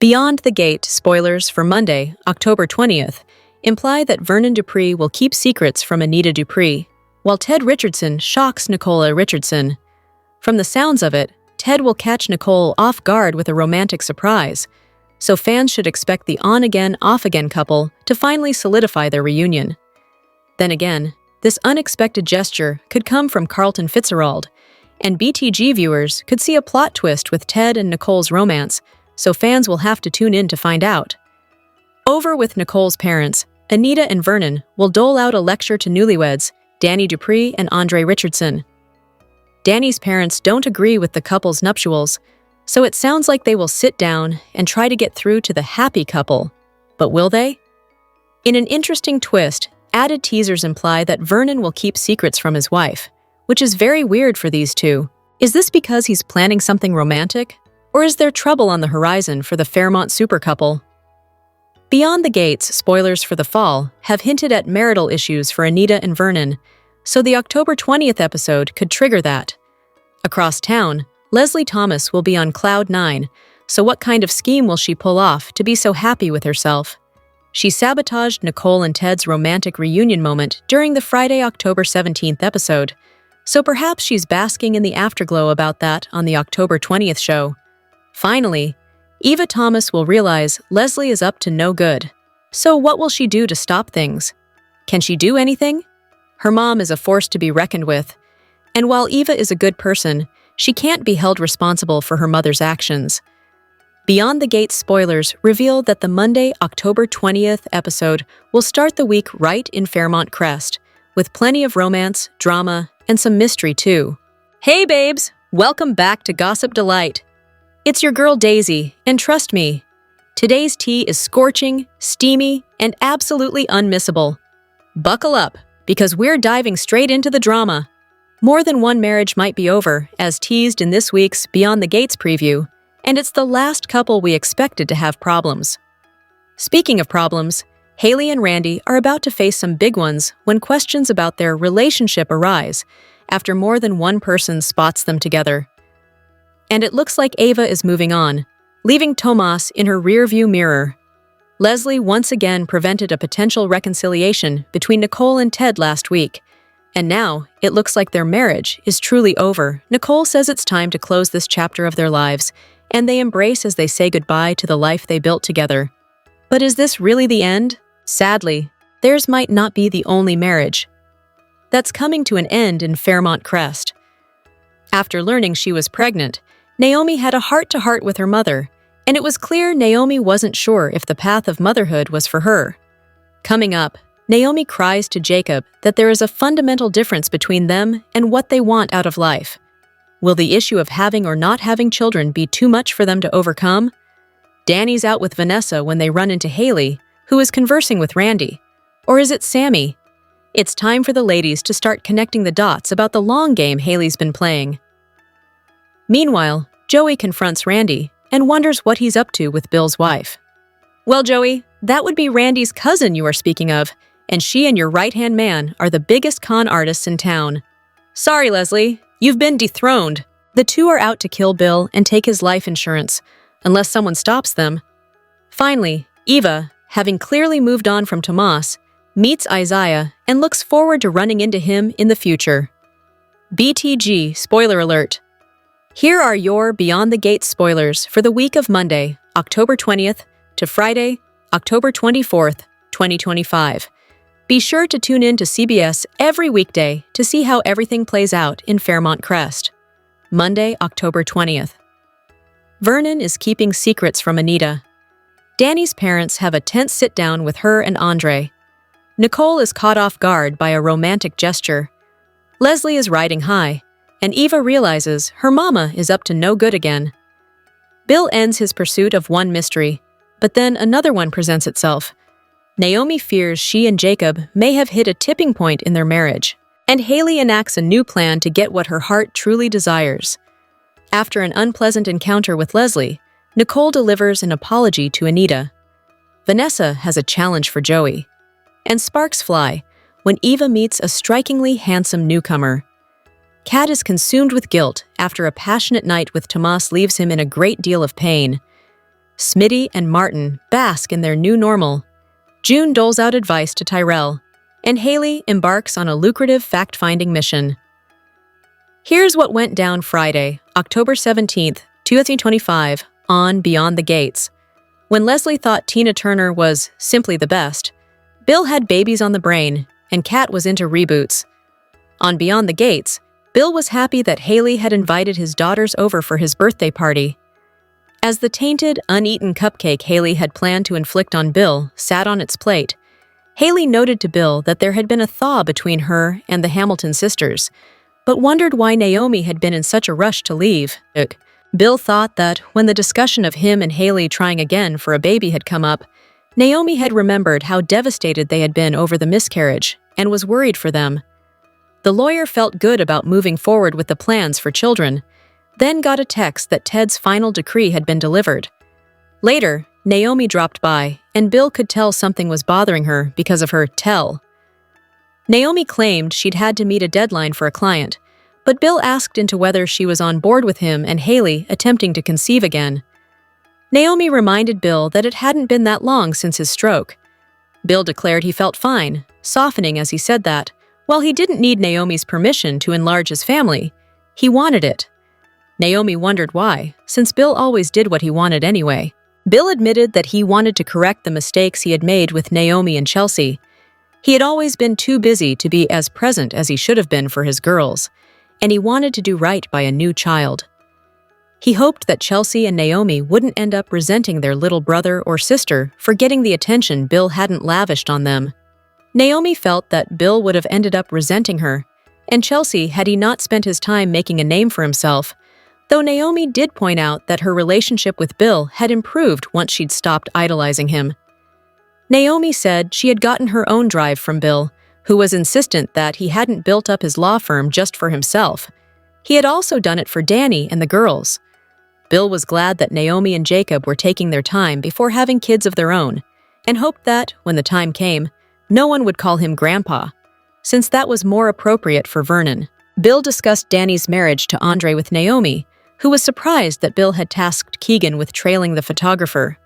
Beyond the Gate spoilers for Monday, October 20th, imply that Vernon Dupree will keep secrets from Anita Dupree, while Ted Richardson shocks Nicole Richardson. From the sounds of it, Ted will catch Nicole off guard with a romantic surprise, so fans should expect the on-again, off-again couple to finally solidify their reunion. Then again, this unexpected gesture could come from Carlton Fitzgerald, and BTG viewers could see a plot twist with Ted and Nicole's romance, so fans will have to tune in to find out. Over with Nicole's parents, Anita and Vernon will dole out a lecture to newlyweds, Dani Dupree and Andre Richardson. Dani's parents don't agree with the couple's nuptials, so it sounds like they will sit down and try to get through to the happy couple. But will they? In an interesting twist, added teasers imply that Vernon will keep secrets from his wife, which is very weird for these two. Is this because he's planning something romantic? Or is there trouble on the horizon for the Fairmont super couple? Beyond the Gates spoilers for the fall have hinted at marital issues for Anita and Vernon, so the October 20th episode could trigger that. Across town, Leslie Thomas will be on cloud 9, so what kind of scheme will she pull off to be so happy with herself? She sabotaged Nicole and Ted's romantic reunion moment during the Friday, October 17th episode, so perhaps she's basking in the afterglow about that on the October 20th show. Finally, Eva Thomas will realize Leslie is up to no good. So what will she do to stop things? Can she do anything? Her mom is a force to be reckoned with, and while Eva is a good person, she can't be held responsible for her mother's actions. Beyond the Gates spoilers reveal that the Monday, October 20th episode will start the week right in Fairmont Crest, with plenty of romance, drama, and some mystery too. Hey babes, welcome back to Gossip Delight. It's your girl Daisy, and trust me, today's tea is scorching, steamy, and absolutely unmissable. Buckle up, because we're diving straight into the drama. More than one marriage might be over, as teased in this week's Beyond the Gates preview, and it's the last couple we expected to have problems. Speaking of problems, Hayley and Randy are about to face some big ones when questions about their relationship arise after more than one person spots them together. And it looks like Eva is moving on, leaving Tomas in her rearview mirror. Leslie once again prevented a potential reconciliation between Nicole and Ted last week, and now it looks like their marriage is truly over. Nicole says it's time to close this chapter of their lives, and they embrace as they say goodbye to the life they built together. But is this really the end? Sadly, theirs might not be the only marriage that's coming to an end in Fairmont Crest. After learning she was pregnant, Naomi had a heart-to-heart with her mother, and it was clear Naomi wasn't sure if the path of motherhood was for her. Coming up, Naomi cries to Jacob that there is a fundamental difference between them and what they want out of life. Will the issue of having or not having children be too much for them to overcome? Dani's out with Vanessa when they run into Hayley, who is conversing with Randy. Or is it Sammy? It's time for the ladies to start connecting the dots about the long game Hayley's been playing. Meanwhile, Joey confronts Randy and wonders what he's up to with Bill's wife. Well, Joey, that would be Randy's cousin you are speaking of, and she and your right-hand man are the biggest con artists in town. Sorry, Leslie, you've been dethroned. The two are out to kill Bill and take his life insurance, unless someone stops them. Finally, Eva, having clearly moved on from Tomas, meets Isaiah and looks forward to running into him in the future. BTG, spoiler alert. Here are your Beyond the Gates spoilers for the week of Monday, October 20th to Friday, October 24th, 2025. Be sure to tune in to CBS every weekday to see how everything plays out in Fairmont Crest. Monday, October 20th. Vernon is keeping secrets from Anita. Dani's parents have a tense sit-down with her and Andre. Nicole is caught off guard by a romantic gesture. Leslie is riding high, and Eva realizes her mama is up to no good again. Bill ends his pursuit of one mystery, but then another one presents itself. Naomi fears she and Jacob may have hit a tipping point in their marriage, and Hayley enacts a new plan to get what her heart truly desires. After an unpleasant encounter with Leslie, Nicole delivers an apology to Anita. Vanessa has a challenge for Joey, and sparks fly when Eva meets a strikingly handsome newcomer. Kat is consumed with guilt after a passionate night with Tomas leaves him in a great deal of pain. Smitty and Martin bask in their new normal. June doles out advice to Tyrell, and Hayley embarks on a lucrative fact-finding mission. Here's what went down Friday, October 17th, 2025, on Beyond the Gates. When Leslie thought Tina Turner was simply the best, Bill had babies on the brain, and Kat was into reboots. On Beyond the Gates, Bill was happy that Hayley had invited his daughters over for his birthday party. As the tainted, uneaten cupcake Hayley had planned to inflict on Bill sat on its plate, Hayley noted to Bill that there had been a thaw between her and the Hamilton sisters, but wondered why Naomi had been in such a rush to leave. Bill thought that when the discussion of him and Hayley trying again for a baby had come up, Naomi had remembered how devastated they had been over the miscarriage and was worried for them. The lawyer felt good about moving forward with the plans for children, then got a text that Ted's final decree had been delivered. Later, Naomi dropped by, and Bill could tell something was bothering her because of her tell. Naomi claimed she'd had to meet a deadline for a client, but Bill asked into whether she was on board with him and Hayley attempting to conceive again. Naomi reminded Bill that it hadn't been that long since his stroke. Bill declared he felt fine, softening as he said that, while he didn't need Naomi's permission to enlarge his family, he wanted it. Naomi wondered why, since Bill always did what he wanted anyway. Bill admitted that he wanted to correct the mistakes he had made with Naomi and Chelsea. He had always been too busy to be as present as he should have been for his girls, and he wanted to do right by a new child. He hoped that Chelsea and Naomi wouldn't end up resenting their little brother or sister for getting the attention Bill hadn't lavished on them. Naomi felt that Bill would have ended up resenting her, and Chelsea had he not spent his time making a name for himself, though Naomi did point out that her relationship with Bill had improved once she'd stopped idolizing him. Naomi said she had gotten her own drive from Bill, who was insistent that he hadn't built up his law firm just for himself. He had also done it for Dani and the girls. Bill was glad that Naomi and Jacob were taking their time before having kids of their own, and hoped that, when the time came, no one would call him Grandpa, since that was more appropriate for Vernon. Bill discussed Dani's marriage to Andre with Naomi, who was surprised that Bill had tasked Keegan with trailing the photographer.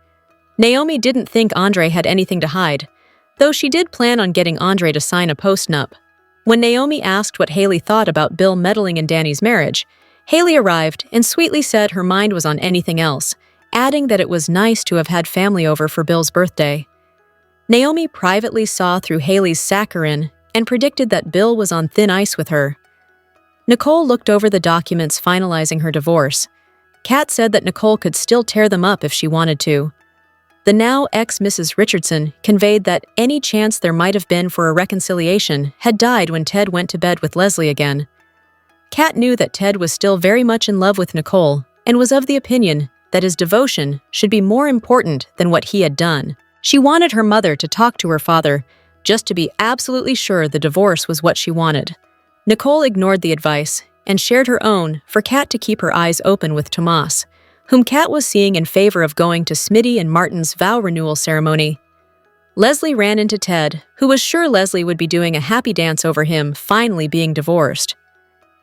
Naomi didn't think Andre had anything to hide, though she did plan on getting Andre to sign a postnup. When Naomi asked what Hayley thought about Bill meddling in Dani's marriage, Hayley arrived and sweetly said her mind was on anything else, adding that it was nice to have had family over for Bill's birthday. Naomi privately saw through Hayley's saccharine and predicted that Bill was on thin ice with her. Nicole looked over the documents finalizing her divorce. Kat said that Nicole could still tear them up if she wanted to. The now ex-Mrs. Richardson conveyed that any chance there might have been for a reconciliation had died when Ted went to bed with Leslie again. Kat knew that Ted was still very much in love with Nicole and was of the opinion that his devotion should be more important than what he had done. She wanted her mother to talk to her father just to be absolutely sure the divorce was what she wanted. Nicole ignored the advice and shared her own for Kat to keep her eyes open with Tomas, whom Kat was seeing in favor of going to Smitty and Martin's vow renewal ceremony. Leslie ran into Ted, who was sure Leslie would be doing a happy dance over him finally being divorced.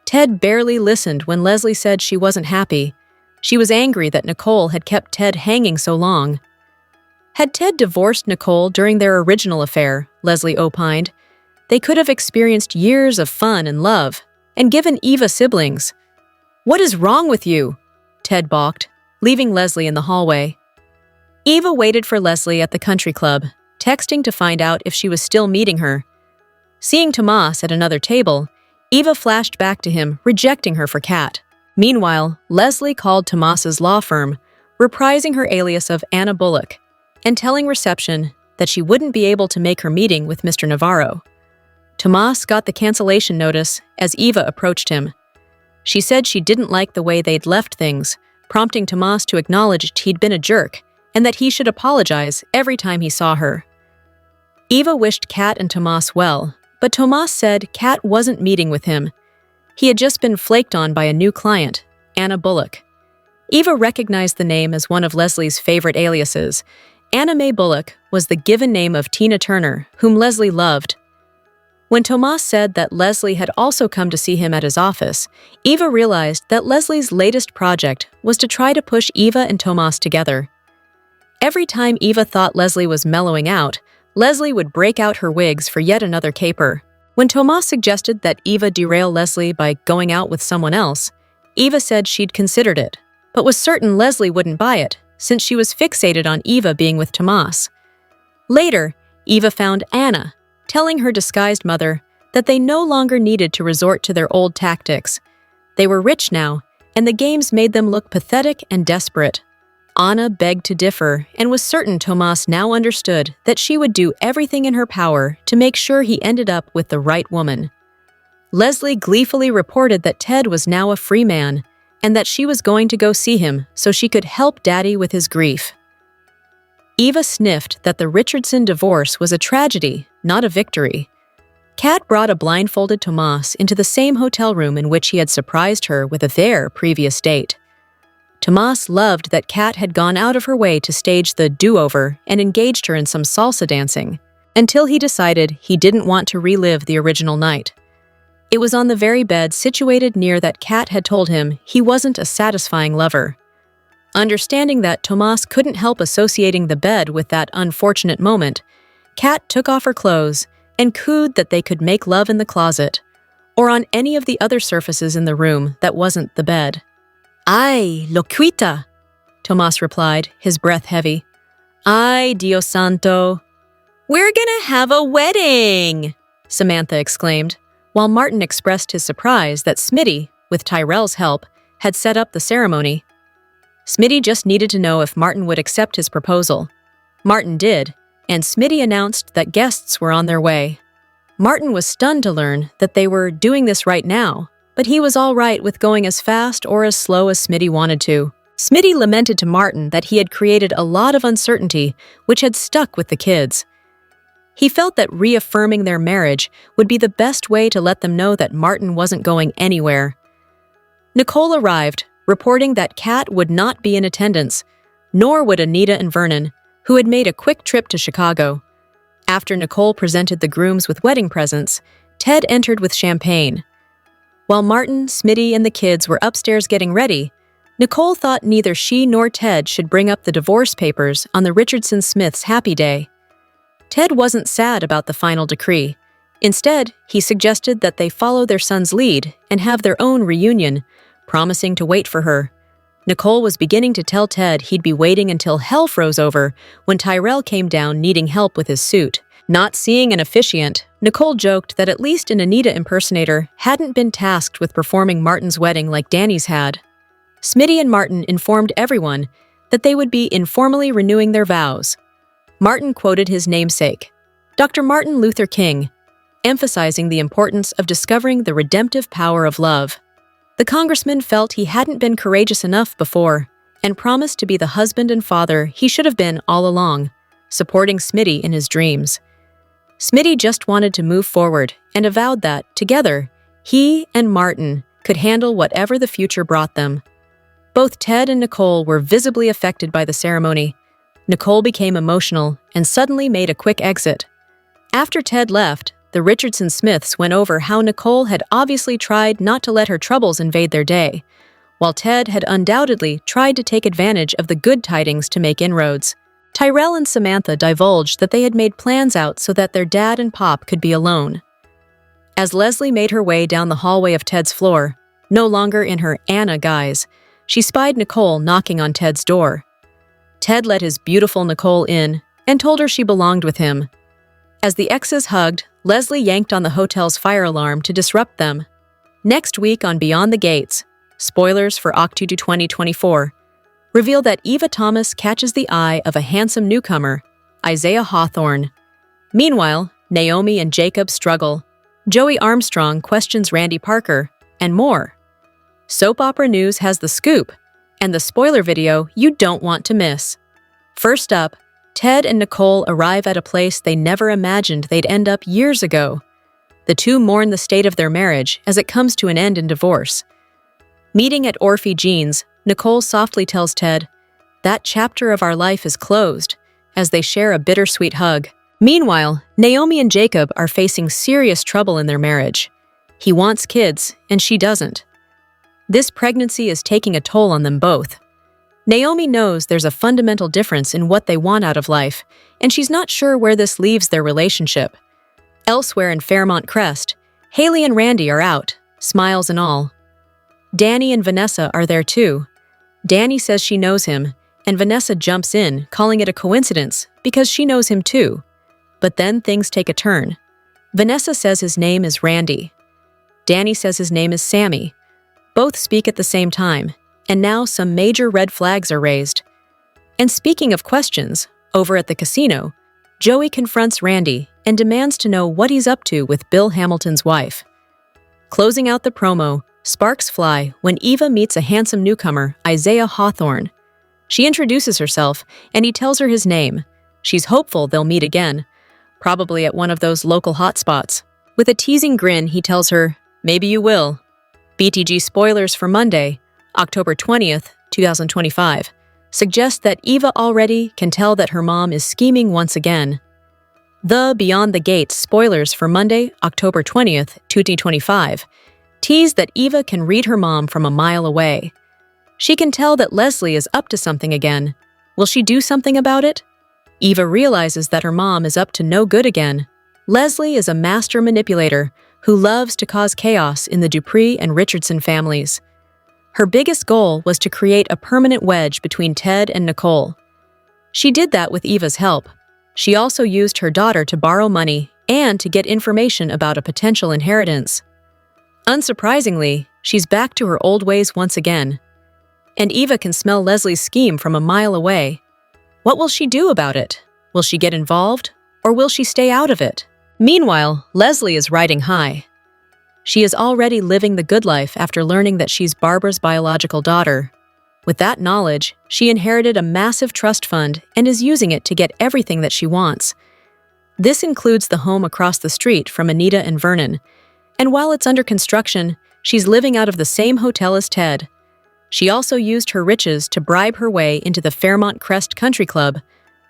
Ted barely listened when Leslie said she wasn't happy. She was angry that Nicole had kept Ted hanging so long. Had Ted divorced Nicole during their original affair, Leslie opined, they could have experienced years of fun and love, and given Eva siblings. "What is wrong with you?" Ted balked, leaving Leslie in the hallway. Eva waited for Leslie at the country club, texting to find out if she was still meeting her. Seeing Tomas at another table, Eva flashed back to him, rejecting her for Kat. Meanwhile, Leslie called Tomas's law firm, reprising her alias of Anna Bullock, and telling reception that she wouldn't be able to make her meeting with Mr. Navarro. Tomas got the cancellation notice as Eva approached him. She said she didn't like the way they'd left things, prompting Tomas to acknowledge he'd been a jerk and that he should apologize every time he saw her. Eva wished Kat and Tomas well, but Tomas said Kat wasn't meeting with him. He had just been flaked on by a new client, Anna Bullock. Eva recognized the name as one of Leslie's favorite aliases. Anna Mae Bullock was the given name of Tina Turner, whom Leslie loved. When Tomas said that Leslie had also come to see him at his office, Eva realized that Leslie's latest project was to try to push Eva and Tomas together. Every time Eva thought Leslie was mellowing out, Leslie would break out her wigs for yet another caper. When Tomas suggested that Eva derail Leslie by going out with someone else, Eva said she'd considered it, but was certain Leslie wouldn't buy it, since she was fixated on Eva being with Tomas. Later, Eva found Anna, telling her disguised mother that they no longer needed to resort to their old tactics. They were rich now, and the games made them look pathetic and desperate. Anna begged to differ and was certain Tomas now understood that she would do everything in her power to make sure he ended up with the right woman. Leslie gleefully reported that Ted was now a free man and that she was going to go see him so she could help Daddy with his grief. Eva sniffed that the Richardson divorce was a tragedy, not a victory. Kat brought a blindfolded Tomas into the same hotel room in which he had surprised her with their previous date. Tomas loved that Kat had gone out of her way to stage the do-over and engaged her in some salsa dancing, until he decided he didn't want to relive the original night. It was on the very bed situated near that Kat had told him he wasn't a satisfying lover. Understanding that Tomas couldn't help associating the bed with that unfortunate moment, Kat took off her clothes and cooed that they could make love in the closet, or on any of the other surfaces in the room that wasn't the bed. Ay, loquita, Tomas replied, his breath heavy. Ay, Dios santo. We're gonna have a wedding, Samantha exclaimed, while Martin expressed his surprise that Smitty, with Tyrell's help, had set up the ceremony. Smitty just needed to know if Martin would accept his proposal. Martin did, and Smitty announced that guests were on their way. Martin was stunned to learn that they were doing this right now, but he was all right with going as fast or as slow as Smitty wanted to. Smitty lamented to Martin that he had created a lot of uncertainty which had stuck with the kids. He felt that reaffirming their marriage would be the best way to let them know that Martin wasn't going anywhere. Nicole arrived, reporting that Kat would not be in attendance, nor would Anita and Vernon, who had made a quick trip to Chicago. After Nicole presented the grooms with wedding presents, Ted entered with champagne. While Martin, Smitty, and the kids were upstairs getting ready, Nicole thought neither she nor Ted should bring up the divorce papers on the Richardson Smiths' happy day. Ted wasn't sad about the final decree. Instead, he suggested that they follow their son's lead and have their own reunion, promising to wait for her. Nicole was beginning to tell Ted he'd be waiting until hell froze over when Tyrell came down needing help with his suit. Not seeing an officiant, Nicole joked that at least an Anita impersonator hadn't been tasked with performing Martin's wedding like Dani's had. Smitty and Martin informed everyone that they would be informally renewing their vows. Martin quoted his namesake, Dr. Martin Luther King, emphasizing the importance of discovering the redemptive power of love. The congressman felt he hadn't been courageous enough before and promised to be the husband and father he should have been all along, supporting Smitty in his dreams. Smitty just wanted to move forward and avowed that, together, he and Martin could handle whatever the future brought them. Both Ted and Nicole were visibly affected by the ceremony. Nicole became emotional and suddenly made a quick exit. After Ted left, the Richardson Smiths went over how Nicole had obviously tried not to let her troubles invade their day, while Ted had undoubtedly tried to take advantage of the good tidings to make inroads. Tyrell and Samantha divulged that they had made plans out so that their dad and Pop could be alone. As Leslie made her way down the hallway of Ted's floor, no longer in her Anna guise, she spied Nicole knocking on Ted's door. Ted let his beautiful Nicole in and told her she belonged with him. As the exes hugged, Leslie yanked on the hotel's fire alarm to disrupt them. Next week on Beyond the Gates, spoilers for Octubre 2024, reveal that Eva Thomas catches the eye of a handsome newcomer, Isaiah Hawthorne. Meanwhile, Naomi and Jacob struggle. Joey Armstrong questions Randy Parker, and more. Soap Opera News has the scoop, and the spoiler video you don't want to miss. First up, Ted and Nicole arrive at a place they never imagined they'd end up years ago. The two mourn the state of their marriage as it comes to an end in divorce. Meeting at Orphe Jean's, Nicole softly tells Ted, "That chapter of our life is closed," as they share a bittersweet hug. Meanwhile, Naomi and Jacob are facing serious trouble in their marriage. He wants kids, and she doesn't. This pregnancy is taking a toll on them both. Naomi knows there's a fundamental difference in what they want out of life, and she's not sure where this leaves their relationship. Elsewhere in Fairmont Crest, Hayley and Randy are out, smiles and all. Dani and Vanessa are there too. Dani says she knows him, and Vanessa jumps in, calling it a coincidence because she knows him too. But then things take a turn. Vanessa says his name is Randy. Dani says his name is Sammy. Both speak at the same time, and now some major red flags are raised. And speaking of questions, over at the casino, Joey confronts Randy and demands to know what he's up to with Bill Hamilton's wife. Closing out the promo, sparks fly when Eva meets a handsome newcomer, Isaiah Hawthorne. She introduces herself, and he tells her his name. She's hopeful they'll meet again, probably at one of those local hotspots. With a teasing grin, he tells her, "Maybe you will." BTG spoilers for Monday, October 20th, 2025, suggest that Eva already can tell that her mom is scheming once again. The Beyond the Gates spoilers for Monday, October 20th, 2025, tease that Eva can read her mom from a mile away. She can tell that Leslie is up to something again. Will she do something about it? Eva realizes that her mom is up to no good again. Leslie is a master manipulator who loves to cause chaos in the Dupree and Richardson families. Her biggest goal was to create a permanent wedge between Ted and Nicole. She did that with Eva's help. She also used her daughter to borrow money and to get information about a potential inheritance. Unsurprisingly, she's back to her old ways once again. And Eva can smell Leslie's scheme from a mile away. What will she do about it? Will she get involved, or will she stay out of it? Meanwhile, Leslie is riding high. She is already living the good life after learning that she's Barbara's biological daughter. With that knowledge, she inherited a massive trust fund and is using it to get everything that she wants. This includes the home across the street from Anita and Vernon, and while it's under construction, she's living out of the same hotel as Ted. She also used her riches to bribe her way into the Fairmont Crest Country Club.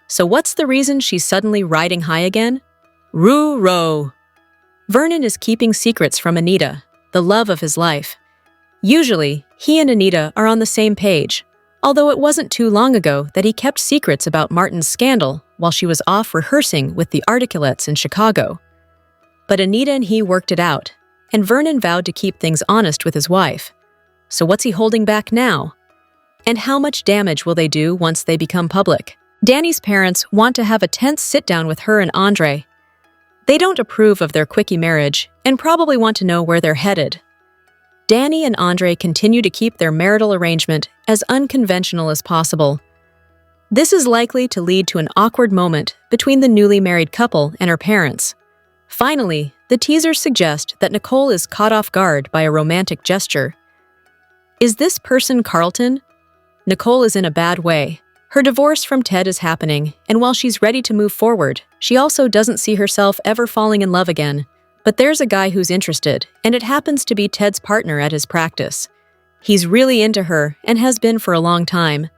So what's the reason she's suddenly riding high again? Roo-row! Vernon is keeping secrets from Anita, the love of his life. Usually, he and Anita are on the same page, although it wasn't too long ago that he kept secrets about Martin's scandal while she was off rehearsing with the Articulets in Chicago. But Anita and he worked it out, and Vernon vowed to keep things honest with his wife. So what's he holding back now? And how much damage will they do once they become public? Dani's parents want to have a tense sit-down with her and Andre. They don't approve of their quickie marriage and probably want to know where they're headed. Dani and Andre continue to keep their marital arrangement as unconventional as possible. This is likely to lead to an awkward moment between the newly married couple and her parents. Finally, the teasers suggest that Nicole is caught off guard by a romantic gesture. Is this person Carlton? Nicole is in a bad way. Her divorce from Ted is happening, and while she's ready to move forward, she also doesn't see herself ever falling in love again. But there's a guy who's interested, and it happens to be Ted's partner at his practice. He's really into her and has been for a long time.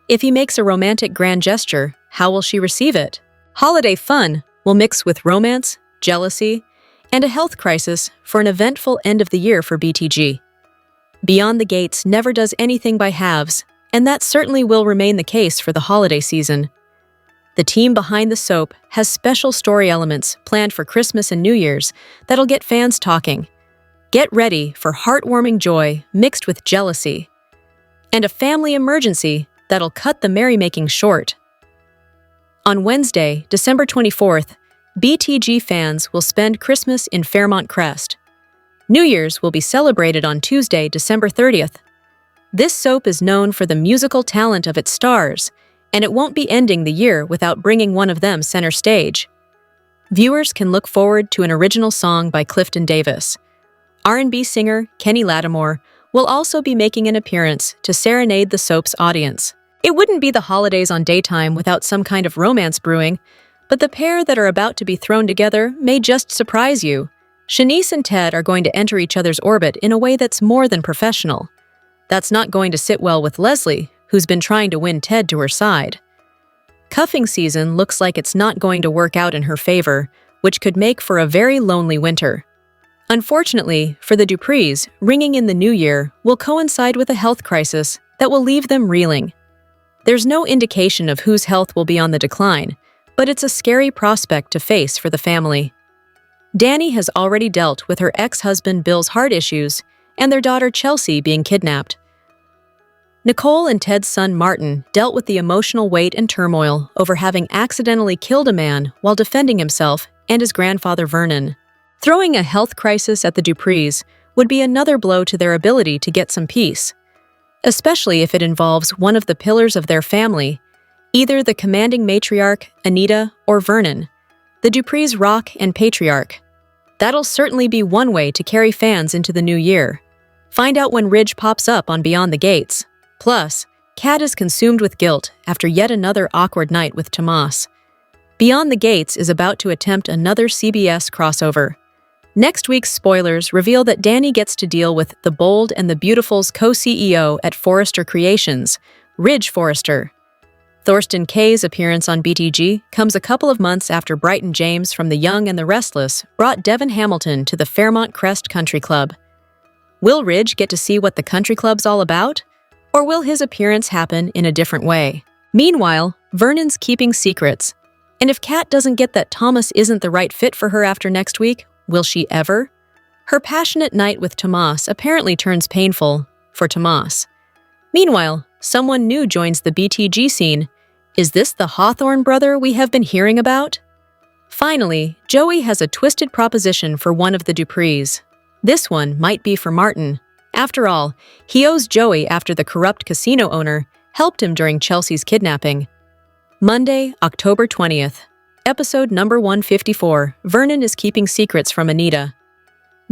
If he makes a romantic grand gesture, how will she receive it? Holiday fun will mix with romance, jealousy, and a health crisis for an eventful end of the year for BTG. Beyond the Gates never does anything by halves, and that certainly will remain the case for the holiday season. The team behind the soap has special story elements planned for Christmas and New Year's that'll get fans talking. Get ready for heartwarming joy mixed with jealousy. And a family emergency that'll cut the merrymaking short. On Wednesday, December 24th, BTG fans will spend Christmas in Fairmont Crest. New Year's will be celebrated on Tuesday, December 30th. This soap is known for the musical talent of its stars, and it won't be ending the year without bringing one of them center stage. Viewers can look forward to an original song by Clifton Davis. R&B singer Kenny Lattimore will also be making an appearance to serenade the soap's audience. It wouldn't be the holidays on daytime without some kind of romance brewing, but the pair that are about to be thrown together may just surprise you. Shanice and Ted are going to enter each other's orbit in a way that's more than professional. That's not going to sit well with Leslie, who's been trying to win Ted to her side. Cuffing season looks like it's not going to work out in her favor, which could make for a very lonely winter. Unfortunately, for the Duprees, ringing in the new year will coincide with a health crisis that will leave them reeling. There's no indication of whose health will be on the decline, but it's a scary prospect to face for the family. Dani has already dealt with her ex-husband Bill's heart issues and their daughter Chelsea being kidnapped. Nicole and Ted's son Martin dealt with the emotional weight and turmoil over having accidentally killed a man while defending himself and his grandfather Vernon. Throwing a health crisis at the Duprees would be another blow to their ability to get some peace, especially if it involves one of the pillars of their family, either the commanding matriarch, Anita, or Vernon, the Duprees' rock and patriarch. That'll certainly be one way to carry fans into the new year. Find out when Ridge pops up on Beyond the Gates. Plus, Kat is consumed with guilt after yet another awkward night with Tomas. Beyond the Gates is about to attempt another CBS crossover. Next week's spoilers reveal that Dani gets to deal with the Bold and the Beautiful's co-CEO at Forrester Creations, Ridge Forrester. Thorsten Kaye's appearance on BTG comes a couple of months after Brighton James from The Young and the Restless brought Devon Hamilton to the Fairmont Crest Country Club. Will Ridge get to see what the country club's all about? Or will his appearance happen in a different way? Meanwhile, Vernon's keeping secrets. And if Kat doesn't get that Thomas isn't the right fit for her after next week, will she ever? Her passionate night with Tomas apparently turns painful for Tomas. Meanwhile, someone new joins the BTG scene. Is this the Hawthorne brother we have been hearing about? Finally, Joey has a twisted proposition for one of the Duprees. This one might be for Martin. After all, he owes Joey after the corrupt casino owner helped him during Chelsea's kidnapping. Monday, October 20th. Episode number 154, Vernon is keeping secrets from Anita.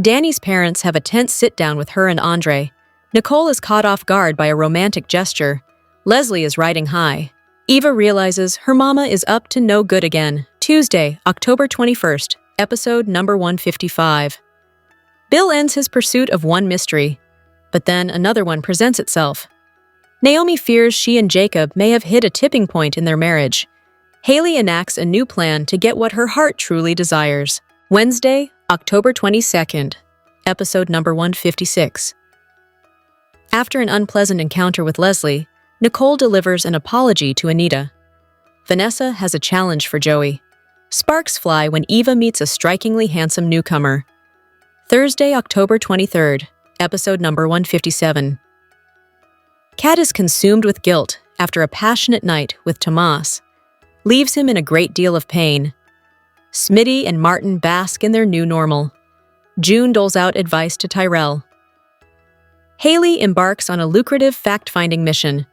Dani's parents have a tense sit-down with her and Andre. Nicole is caught off guard by a romantic gesture. Leslie is riding high. Eva realizes her mama is up to no good again. Tuesday, October 21st, episode number 155. Bill ends his pursuit of one mystery, but then another one presents itself. Naomi fears she and Jacob may have hit a tipping point in their marriage. Hayley enacts a new plan to get what her heart truly desires. Wednesday, October 22nd, episode number 156. After an unpleasant encounter with Leslie, Nicole delivers an apology to Anita. Vanessa has a challenge for Joey. Sparks fly when Eva meets a strikingly handsome newcomer. Thursday, October 23rd, episode number 157. Kat is consumed with guilt after a passionate night with Tomas. Leaves him in a great deal of pain. Smitty and Martin bask in their new normal. June doles out advice to Tyrell. Hayley embarks on a lucrative fact-finding mission.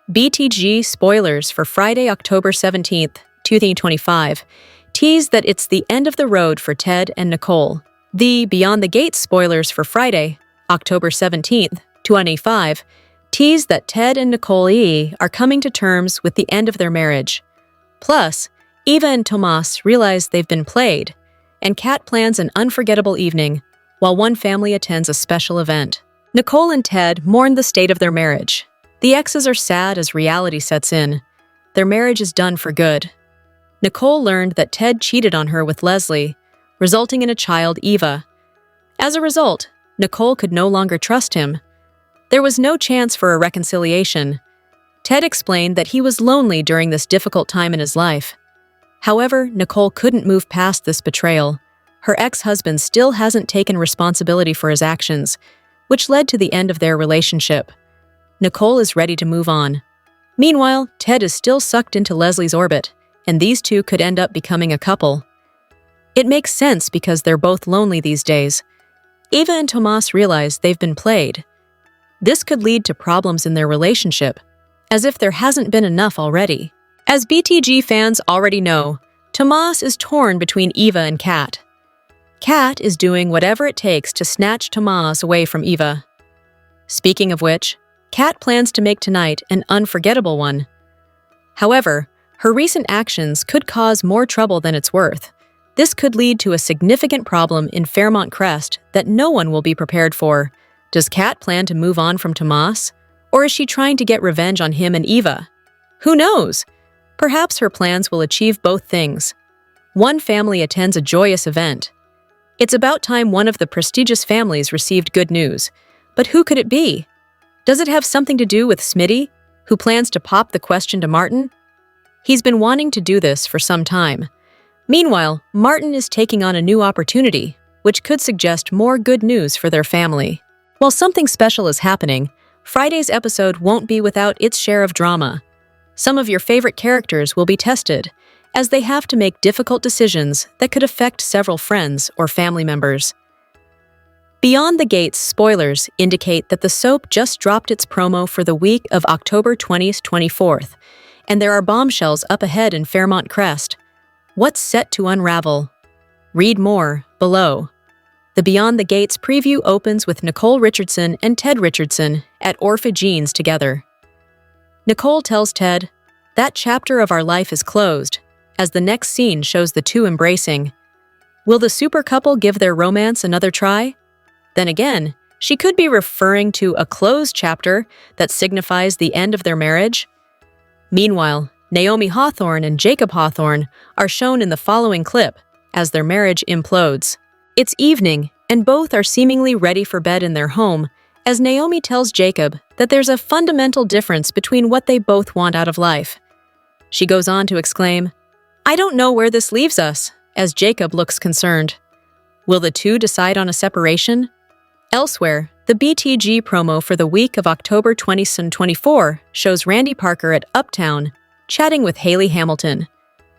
BTG spoilers for Friday, October 17th, 2025, tease that it's the end of the road for Ted and Nicole. The Beyond the Gates spoilers for Friday, October 17th, 2025, tease that Ted and Nicole are coming to terms with the end of their marriage. Plus, Eva and Tomas realize they've been played, and Kat plans an unforgettable evening, while one family attends a special event. Nicole and Ted mourn the state of their marriage. The exes are sad as reality sets in. Their marriage is done for good. Nicole learned that Ted cheated on her with Leslie, resulting in a child, Eva. As a result, Nicole could no longer trust him. There was no chance for a reconciliation. Ted explained that he was lonely during this difficult time in his life. However, Nicole couldn't move past this betrayal. Her ex-husband still hasn't taken responsibility for his actions, which led to the end of their relationship. Nicole is ready to move on. Meanwhile, Ted is still sucked into Leslie's orbit, and these two could end up becoming a couple. It makes sense because they're both lonely these days. Eva and Tomas realize they've been played. This could lead to problems in their relationship, as if there hasn't been enough already. As BTG fans already know, Tomas is torn between Eva and Kat. Kat is doing whatever it takes to snatch Tomas away from Eva. Speaking of which, Kat plans to make tonight an unforgettable one. However, her recent actions could cause more trouble than it's worth. This could lead to a significant problem in Fairmont Crest that no one will be prepared for. Does Kat plan to move on from Tomas? Or is she trying to get revenge on him and Eva? Who knows? Perhaps her plans will achieve both things. One family attends a joyous event. It's about time one of the prestigious families received good news. But who could it be? Does it have something to do with Smitty, who plans to pop the question to Martin? He's been wanting to do this for some time. Meanwhile, Martin is taking on a new opportunity, which could suggest more good news for their family. While something special is happening, Friday's episode won't be without its share of drama. Some of your favorite characters will be tested, as they have to make difficult decisions that could affect several friends or family members. Beyond the Gates spoilers indicate that the soap just dropped its promo for the week of October 20th, 24th, and there are bombshells up ahead in Fairmont Crest. What's set to unravel? Read more below. The Beyond the Gates preview opens with Nicole Richardson and Ted Richardson at Orphagene's together. Nicole tells Ted, "That chapter of our life is closed," as the next scene shows the two embracing. Will the super couple give their romance another try? Then again, she could be referring to a closed chapter that signifies the end of their marriage. Meanwhile, Naomi Hawthorne and Jacob Hawthorne are shown in the following clip as their marriage implodes. It's evening, and both are seemingly ready for bed in their home, as Naomi tells Jacob that there's a fundamental difference between what they both want out of life. She goes on to exclaim, "I don't know where this leaves us," as Jacob looks concerned. Will the two decide on a separation? Elsewhere, the BTG promo for the week of October 20th and 24 shows Randy Parker at Uptown, chatting with Hayley Hamilton.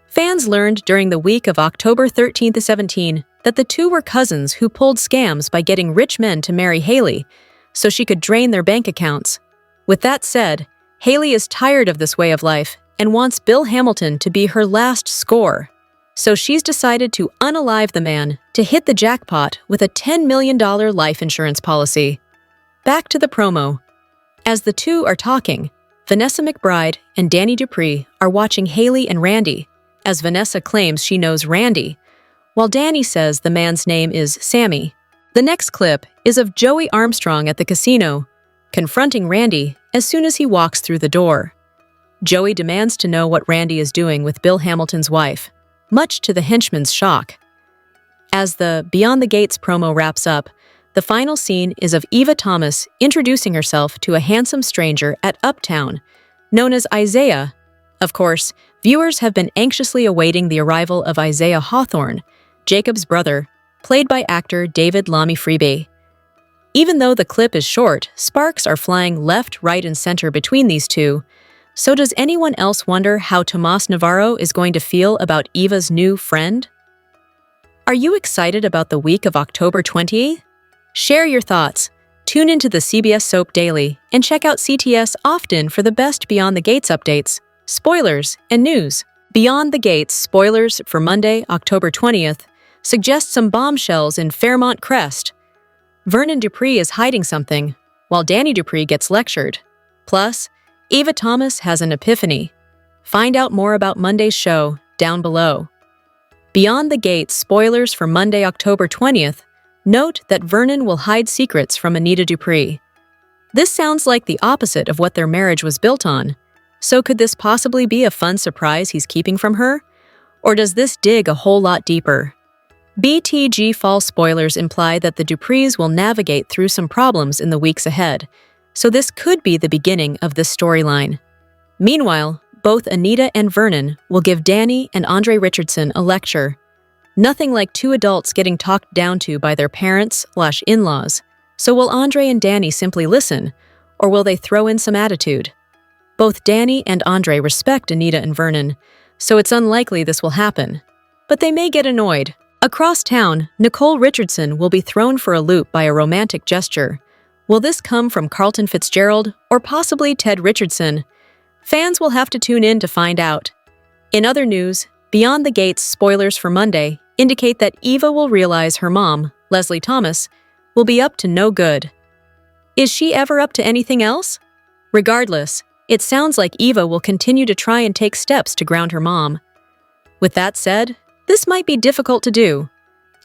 Fans learned during the week of October 13th to 17 that the two were cousins who pulled scams by getting rich men to marry Hayley, so she could drain their bank accounts. With that said, Hayley is tired of this way of life and wants Bill Hamilton to be her last score. So she's decided to unalive the man to hit the jackpot with a $10 million life insurance policy. Back to the promo. As the two are talking, Vanessa McBride and Dani Dupree are watching Hayley and Randy, as Vanessa claims she knows Randy, while Dani says the man's name is Sammy. The next clip is of Joey Armstrong at the casino, confronting Randy as soon as he walks through the door. Joey demands to know what Randy is doing with Bill Hamilton's wife, much to the henchman's shock. As the Beyond the Gates promo wraps up, the final scene is of Eva Thomas introducing herself to a handsome stranger at Uptown, known as Isaiah. Of course, viewers have been anxiously awaiting the arrival of Isaiah Hawthorne, Jacob's brother, played by actor David Lamy Freebie. Even though the clip is short, sparks are flying left, right, and center between these two. So does anyone else wonder how Tomas Navarro is going to feel about Eva's new friend? Are you excited about the week of October 20th? Share your thoughts. Tune into the CBS Soap Daily and check out CTS often for the best Beyond the Gates updates, spoilers, and news. Beyond the Gates spoilers for Monday, October 20th suggest some bombshells in Fairmont Crest. Vernon Dupree is hiding something, while Dani Dupree gets lectured. Plus, Eva Thomas has an epiphany. Find out more about Monday's show down below. Beyond the Gates spoilers for Monday, October 20th note that Vernon will hide secrets from Anita Dupree. This sounds like the opposite of what their marriage was built on. So could this possibly be a fun surprise he's keeping from her? Or does this dig a whole lot deeper? BTG fall spoilers imply that the Duprees will navigate through some problems in the weeks ahead, so this could be the beginning of this storyline. Meanwhile, both Anita and Vernon will give Dani and Andre Richardson a lecture. Nothing like two adults getting talked down to by their parents/in-laws. So will Andre and Dani simply listen, or will they throw in some attitude? Both Dani and Andre respect Anita and Vernon, so it's unlikely this will happen. But they may get annoyed. Across town, Nicole Richardson will be thrown for a loop by a romantic gesture. Will this come from Carlton Fitzgerald or possibly Ted Richardson? Fans will have to tune in to find out. In other news, Beyond the Gates spoilers for Monday indicate that Eva will realize her mom, Leslie Thomas, will be up to no good. Is she ever up to anything else? Regardless, it sounds like Eva will continue to try and take steps to ground her mom. With that said, this might be difficult to do.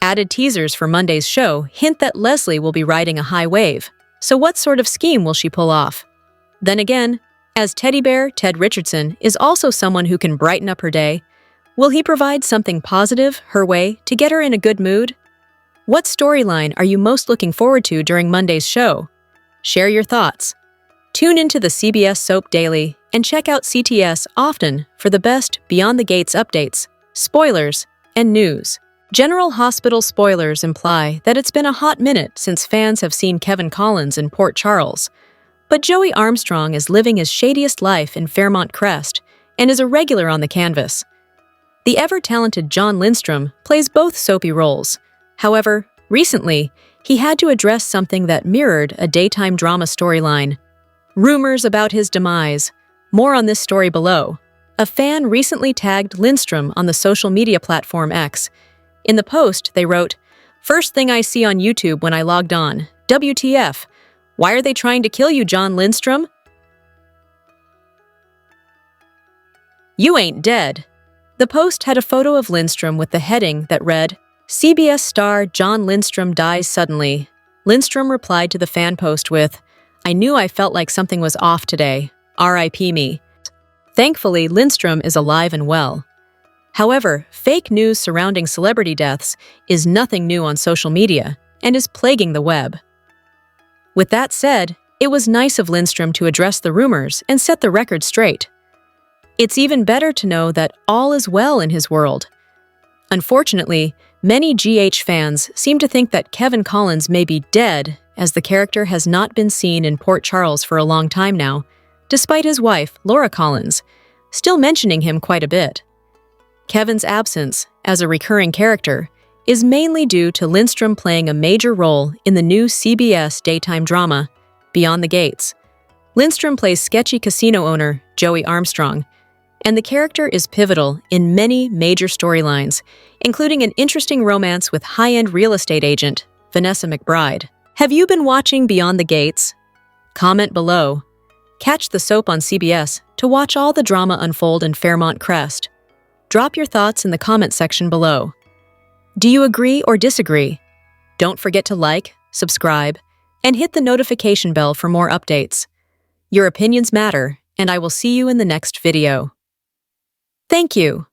Added teasers for Monday's show hint that Leslie will be riding a high wave. So what sort of scheme will she pull off? Then again, as teddy bear Ted Richardson is also someone who can brighten up her day, will he provide something positive her way to get her in a good mood? What storyline are you most looking forward to during Monday's show? Share your thoughts. Tune into the CBS soap daily and check out CTS often for the best Beyond the Gates updates, spoilers, and news. General Hospital spoilers imply that it's been a hot minute since fans have seen Kevin Collins in Port Charles. But Joey Armstrong is living his shadiest life in Fairmont Crest and is a regular on the canvas. The ever-talented John Lindstrom plays both soapy roles. However, recently, he had to address something that mirrored a daytime drama storyline. Rumors about his demise. More on this story below. A fan recently tagged Lindstrom on the social media platform X. In the post, they wrote, "First thing I see on YouTube when I logged on. WTF. Why are they trying to kill you, John Lindstrom? You ain't dead." The post had a photo of Lindstrom with the heading that read, "CBS star John Lindstrom dies suddenly." Lindstrom replied to the fan post with, "I knew I felt like something was off today. R.I.P. me." Thankfully, Lindstrom is alive and well. However, fake news surrounding celebrity deaths is nothing new on social media and is plaguing the web. With that said, it was nice of Lindstrom to address the rumors and set the record straight. It's even better to know that all is well in his world. Unfortunately, many GH fans seem to think that Kevin Collins may be dead, as the character has not been seen in Port Charles for a long time now, despite his wife, Laura Collins, still mentioning him quite a bit. Kevin's absence, as a recurring character, is mainly due to Lindstrom playing a major role in the new CBS daytime drama, Beyond the Gates. Lindstrom plays sketchy casino owner Joey Armstrong, and the character is pivotal in many major storylines, including an interesting romance with high-end real estate agent Vanessa McBride. Have you been watching Beyond the Gates? Comment below. Catch the soap on CBS to watch all the drama unfold in Fairmont Crest. Drop your thoughts in the comment section below. Do you agree or disagree? Don't forget to like, subscribe, and hit the notification bell for more updates. Your opinions matter, and I will see you in the next video. Thank you.